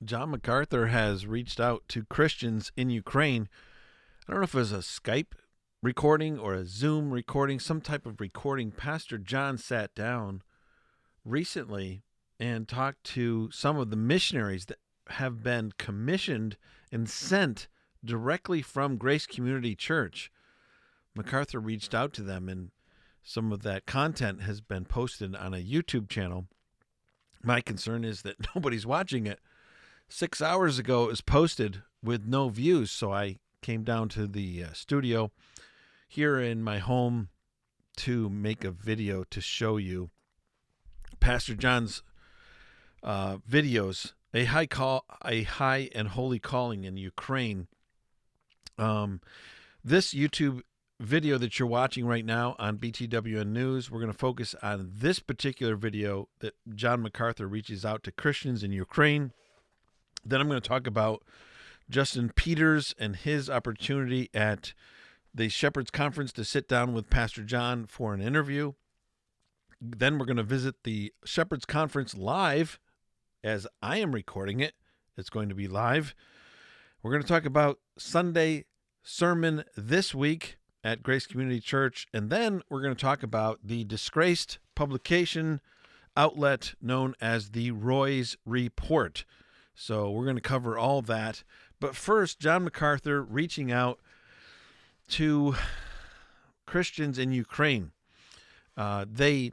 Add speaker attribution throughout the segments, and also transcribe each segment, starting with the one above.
Speaker 1: John MacArthur has reached out to Christians in Ukraine. I don't know if it was a Skype recording or a Zoom recording, some type of recording. Pastor John sat down recently and talked to some of the missionaries that have been commissioned and sent directly from Grace Community Church. MacArthur reached out to them, and some of that content has been posted on a YouTube channel. My concern is that nobody's watching it. 6 hours ago, it was posted with no views, so I came down to the studio here in my home to make a video to show you Pastor John's videos, a high and holy calling in Ukraine. This YouTube video that you're watching right now on BTWN News, we're going to focus on this particular video that John MacArthur reaches out to Christians in Ukraine. Then I'm going to talk about Justin Peters and his opportunity at the Shepherd's Conference to sit down with Pastor John for an interview. Then we're going to visit the Shepherd's Conference live as I am recording it. It's going to be live. We're going to talk about Sunday sermon this week at Grace Community Church. And then we're going to talk about the disgraced publication outlet known as the Roy's Report. So we're going to cover all that. But first, John MacArthur reaching out to Christians in Ukraine. They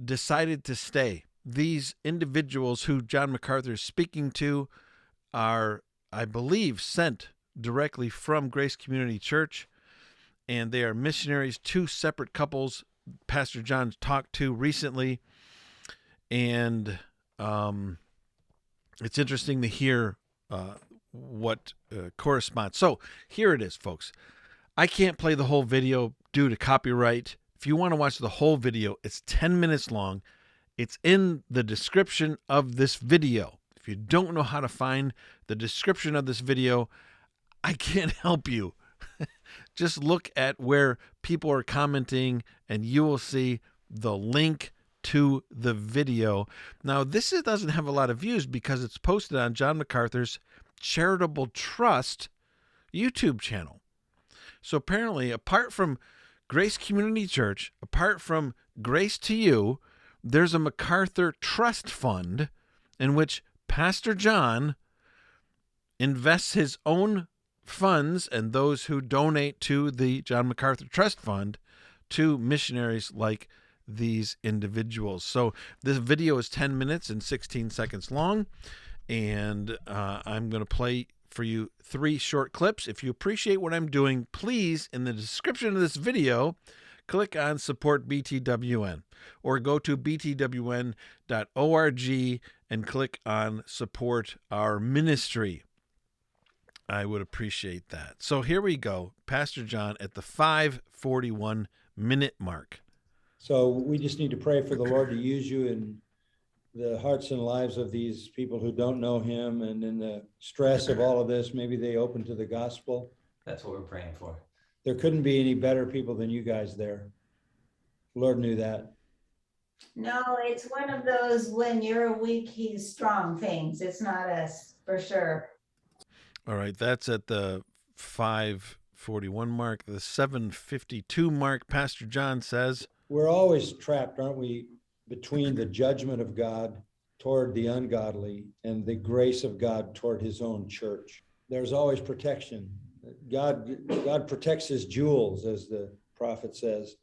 Speaker 1: decided to stay. These individuals who John MacArthur is speaking to are, I believe, sent directly from Grace Community Church, and they are missionaries, two separate couples Pastor John talked to recently, and it's interesting to hear what corresponds. So here it is, folks. I can't play the whole video due to copyright. If you want to watch the whole video, it's 10 minutes long. It's in the description of this video. If you don't know how to find the description of this video, I can't help you. Just look at where people are commenting and you will see the link to the video. Now, this doesn't have a lot of views because it's posted on John MacArthur's Charitable Trust YouTube channel. So apparently, apart from Grace Community Church, apart from Grace to You, there's a MacArthur Trust Fund in which Pastor John invests his own funds and those who donate to the John MacArthur Trust Fund to missionaries like these individuals. So this video is 10 minutes and 16 seconds long, and I'm going to play for you 3 short clips. If you appreciate what I'm doing, please, in the description of this video, click on Support BTWN or go to btwn.org and click on Support Our Ministry. I would appreciate that. So here we go. Pastor John at the 5:41 minute mark.
Speaker 2: So we just need to pray for the Lord to use you in the hearts and lives of these people who don't know him, and in the stress of all of this, maybe they open to the gospel.
Speaker 3: That's what we're praying for.
Speaker 2: There couldn't be any better people than you guys there. Lord knew that.
Speaker 4: No, it's one of those when you're weak, he's strong things. It's not us, for sure.
Speaker 1: All right, that's at the 5:41 mark. The 7:52 mark, Pastor John says,
Speaker 2: We're always trapped, aren't we, between the judgment of God toward the ungodly and the grace of God toward his own church. There's always protection. God protects his jewels, as the prophet says.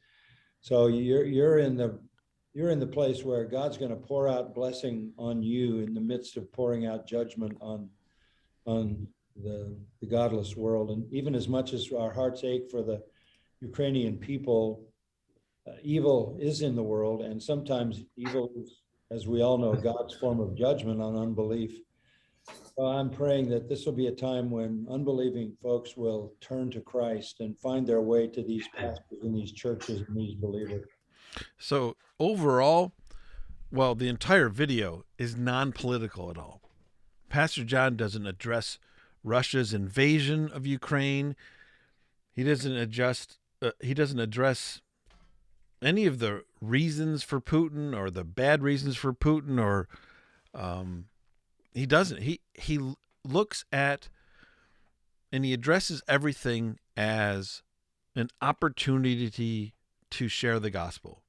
Speaker 2: So you're in the place where God's going to pour out blessing on you in the midst of pouring out judgment on the godless world. And even as much as our hearts ache for the Ukrainian people, evil is in the world, and sometimes evil is, as we all know, God's form of judgment on unbelief. So I'm praying that this will be a time when unbelieving folks will turn to Christ and find their way to these pastors and these churches and these believers.
Speaker 1: So overall, well, the entire video is non-political at all. Pastor John doesn't address Russia's invasion of Ukraine. He doesn't address any of the reasons for Putin or the bad reasons for Putin, or He doesn't. He looks at and he addresses everything as an opportunity to share the gospel.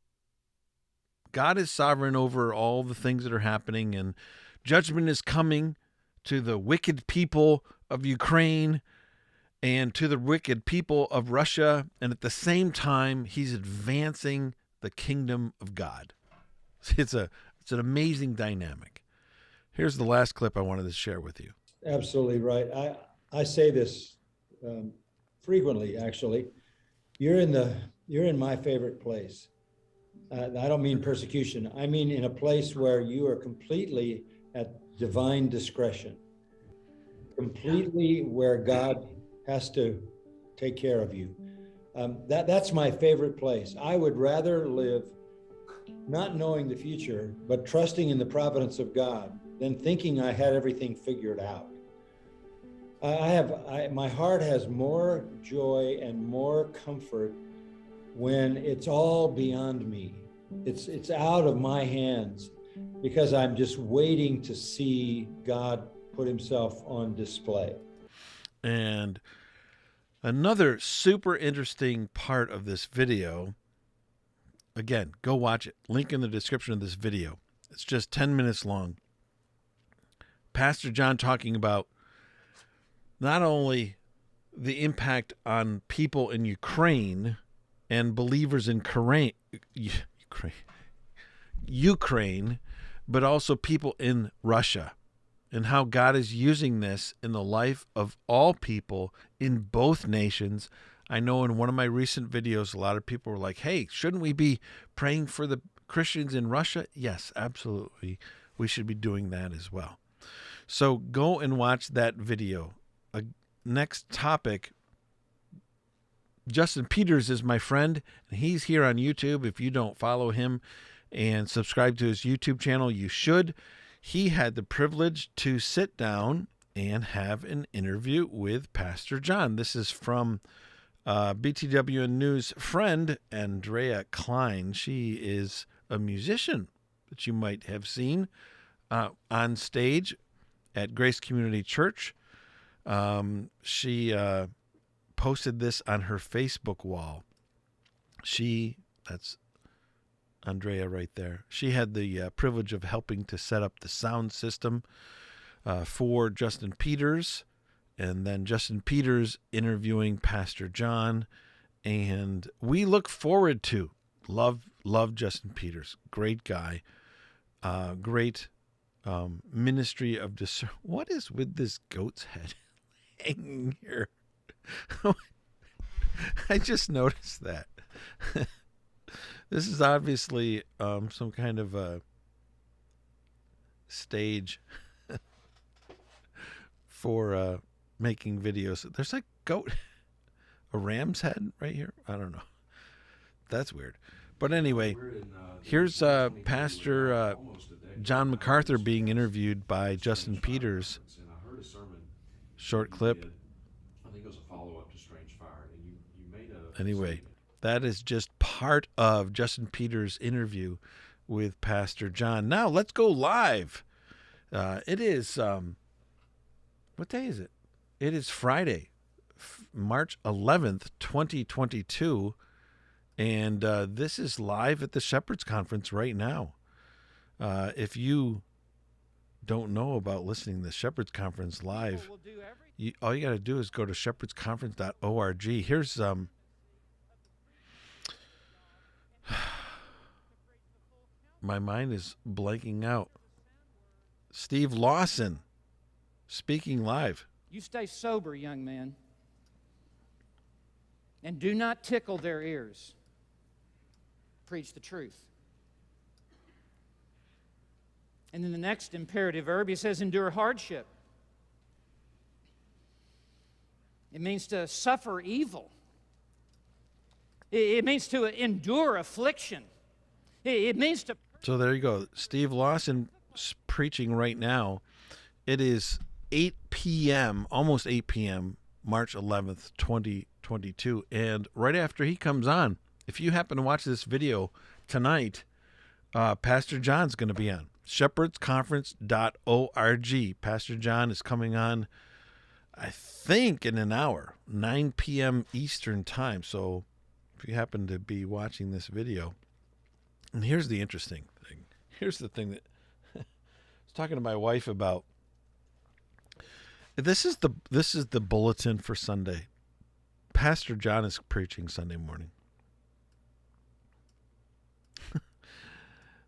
Speaker 1: God is sovereign over all the things that are happening, and judgment is coming to the wicked people of Ukraine and to the wicked people of Russia. And at the same time, he's advancing the kingdom of God. It's an amazing dynamic. Here's the last clip I wanted to share with you.
Speaker 2: Absolutely right. I say this frequently, actually. You're in my favorite place. I don't mean persecution. I mean in a place where you are completely at divine discretion, completely where God has to take care of you. That's my favorite place. I would rather live not knowing the future, but trusting in the providence of God than thinking I had everything figured out. My heart has more joy and more comfort when it's all beyond me. It's out of my hands, because I'm just waiting to see God put himself on display.
Speaker 1: And another super interesting part of this video, again, go watch it. Link in the description of this video. It's just 10 minutes long. Pastor John talking about not only the impact on people in Ukraine and believers in Ukraine, but also people in Russia, and how God is using this in the life of all people in both nations. I know in one of my recent videos, a lot of people were like, hey, shouldn't we be praying for the Christians in Russia? Yes, absolutely. We should be doing that as well. So go and watch that video. Next topic. Justin Peters is my friend, and he's here on YouTube. If you don't follow him and subscribe to his YouTube channel, you should. He had the privilege to sit down and have an interview with Pastor John. This is from BTWN News friend Andrea Klein. She is a musician that you might have seen on stage at Grace Community Church. She posted this on her Facebook wall. That's Andrea right there. She had the privilege of helping to set up the sound system for Justin Peters, and then Justin Peters interviewing Pastor John. And we look forward to love Justin Peters. Great guy. Great ministry of discernment. What is with this goat's head hanging here? I just noticed that. This is obviously some kind of a stage for making videos. There's a goat, a ram's head right here. I don't know. That's weird. But anyway, here's Pastor John MacArthur being interviewed by Justin Peters. Short clip.
Speaker 3: I think it was a follow-up to Strange Fire. And you made a...
Speaker 1: Anyway, that is just part of Justin Peters' interview with Pastor John. Now, let's go live. It is, what day is it? It is Friday, March 11th, 2022. And this is live at the Shepherds Conference right now. If you don't know about listening to the Shepherds Conference live, all you got to do is go to shepherdsconference.org. Here's my mind is blanking out. Steve Lawson speaking live.
Speaker 5: You stay sober, young man, and do not tickle their ears. Preach the truth. And then the next imperative verb, he says, endure hardship. It means to suffer evil. It means to endure affliction. It means to...
Speaker 1: So there you go. Steve Lawson preaching right now. It is 8 p.m., almost 8 p.m., March 11th, 2022. And right after he comes on, if you happen to watch this video tonight, Pastor John's going to be on. shepherdsconference.org. Pastor John is coming on, I think, in an hour, 9 p.m. Eastern time. So if you happen to be watching this video, and here's the interesting thing. Here's the thing that I was talking to my wife about. This is the bulletin for Sunday. Pastor John is preaching Sunday morning.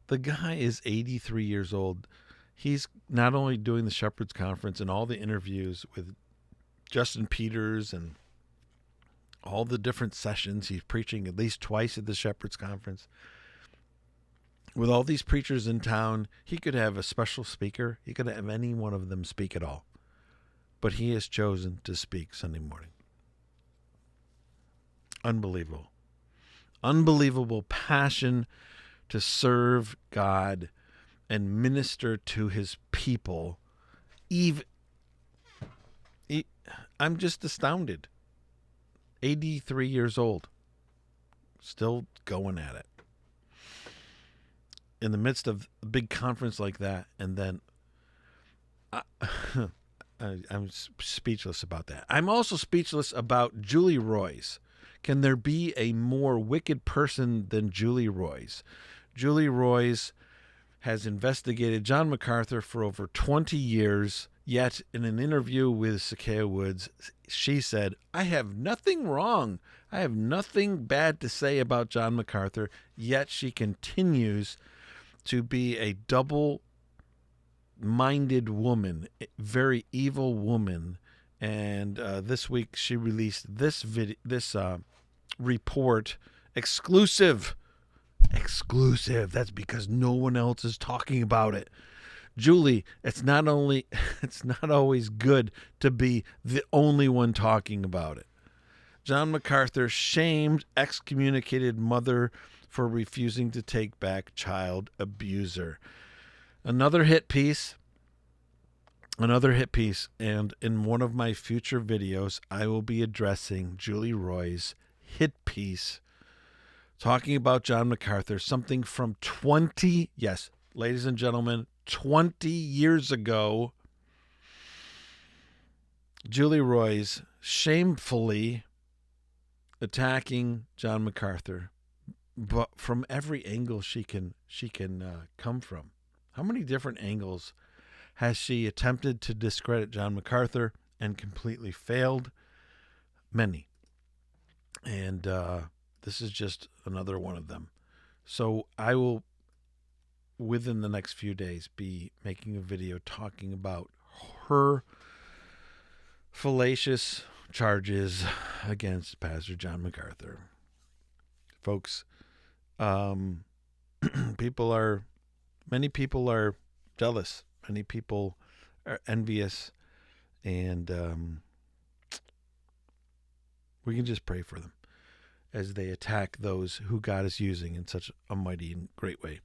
Speaker 1: The guy is 83 years old. He's not only doing the Shepherds Conference and all the interviews with Justin Peters and all the different sessions. He's preaching at least twice at the Shepherds Conference. With all these preachers in town, he could have a special speaker. He could have any one of them speak at all. But he has chosen to speak Sunday morning. Unbelievable. Unbelievable passion to serve God and minister to his people. I'm just astounded. 83 years old. Still going at it. In the midst of a big conference like that, and then I'm speechless about that. I'm also speechless about Julie Roys. Can there be a more wicked person than Julie Roys? Julie Roys has investigated John MacArthur for over 20 years, yet in an interview with Sakea Woods, she said, I have nothing wrong. I have nothing bad to say about John MacArthur, yet she continues to be a double-minded woman, a very evil woman. And this week she released this report, exclusive. That's because no one else is talking about it. Julie, it's not always good to be the only one talking about it. John MacArthur shamed excommunicated mother for refusing to take back child abuser. Another hit piece. And in one of my future videos, I will be addressing Julie Roy's hit piece talking about John MacArthur, something from 20 years ago. Julie Roy's shamefully attacking John MacArthur, but from every angle she can come from. How many different angles has she attempted to discredit John MacArthur and completely failed? Many. And this is just another one of them. So I will, within the next few days, be making a video talking about her fallacious charges against Pastor John MacArthur. Folks, many people are jealous. Many people are envious, and we can just pray for them as they attack those who God is using in such a mighty and great way.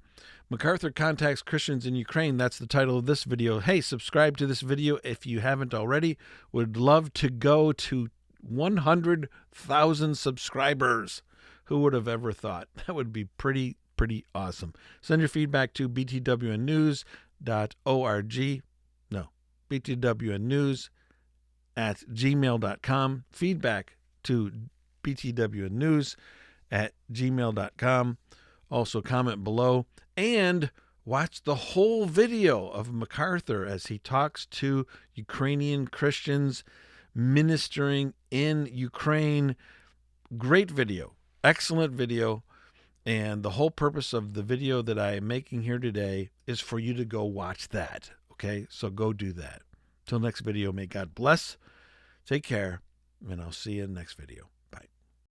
Speaker 1: MacArthur contacts Christians in Ukraine. That's the title of this video. Hey, subscribe to this video if you haven't already. Would love to go to 100,000 subscribers. Who would have ever thought? That would be pretty awesome. Send your feedback to btwnnews.org. No, btwnnews@gmail.com. Feedback to btwnnews@gmail.com. Also comment below and watch the whole video of MacArthur as he talks to Ukrainian Christians ministering in Ukraine. Great video. Excellent video. And the whole purpose of the video that I am making here today is for you to go watch that. Okay? So go do that. Till next video, may God bless. Take care. And I'll see you in the next video.